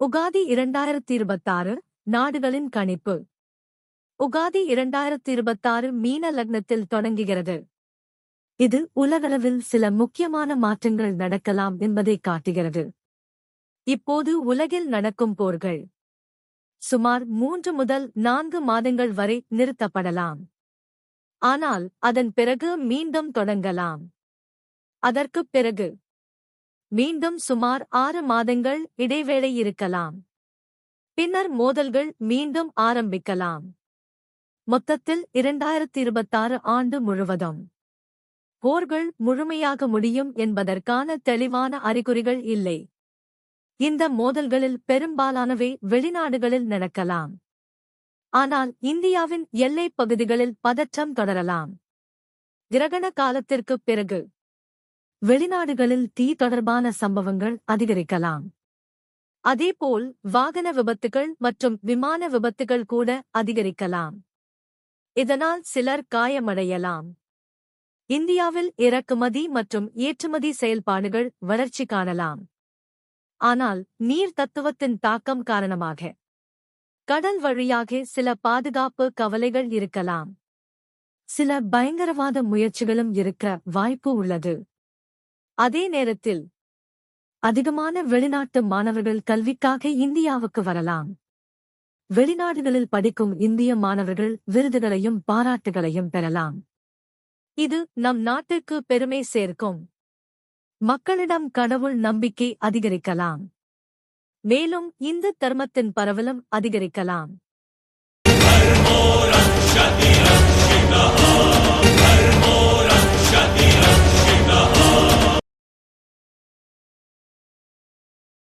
உகாதி 2026 நாடுகளின் கணிப்பு. உகாதி 2026 மீன லக்னத்தில் தொடங்குகிறது. இது உலகளவில் சில முக்கியமான மாற்றங்கள் நடக்கலாம் என்பதை காட்டுகிறது. இப்போது உலகில் நடக்கும் போர்கள் சுமார் 3 முதல் 4 மாதங்கள் வரை நிறுத்தப்படலாம். ஆனால் அதன் பிறகு மீண்டும் தொடங்கலாம். அதற்குப் பிறகு மீண்டும் சுமார் 6 மாதங்கள் இடைவேளை இருக்கலாம். பின்னர் மோதல்கள் மீண்டும் ஆரம்பிக்கலாம். மொத்தத்தில் 2026 ஆண்டு முழுவதும் போர்கள் முழுமையாக முடியும் என்பதற்கான தெளிவான அறிகுறிகள் இல்லை. இந்த மோதல்களில் பெரும்பாலானவை வெளிநாடுகளில் நடக்கலாம். ஆனால் இந்தியாவின் எல்லைப் பகுதிகளில் பதற்றம் தொடரலாம். கிரகண காலத்திற்குப் பிறகு வெளிநாடுகளில் தீ தொடர்பான சம்பவங்கள் அதிகரிக்கலாம். அதேபோல் வாகன விபத்துகள் மற்றும் விமான விபத்துகள் கூட அதிகரிக்கலாம். இதனால் சிலர் காயமடையலாம். இந்தியாவில் இறக்குமதி மற்றும் ஏற்றுமதி செயல்பாடுகள் வளர்ச்சி காணலாம். ஆனால் நீர் தத்துவத்தின் தாக்கம் காரணமாக கடல் வழியாக சில பாதுகாப்பு கவலைகள் இருக்கலாம். சில பயங்கரவாத முயற்சிகளும் இருக்க வாய்ப்பு உள்ளது. அதே நேரத்தில் அதிகமான வெளிநாட்டு மாணவர்கள் கல்விக்காக இந்தியாவுக்கு வரலாம். வெளிநாடுகளில் படிக்கும் இந்திய மாணவர்கள் விருதுகளையும் பாராட்டுகளையும் பெறலாம். இது நம் நாட்டிற்கு பெருமை சேர்க்கும். மக்களிடம் கடவுள் நம்பிக்கை அதிகரிக்கலாம். மேலும் இந்து தர்மத்தின் பரவலும் அதிகரிக்கலாம்.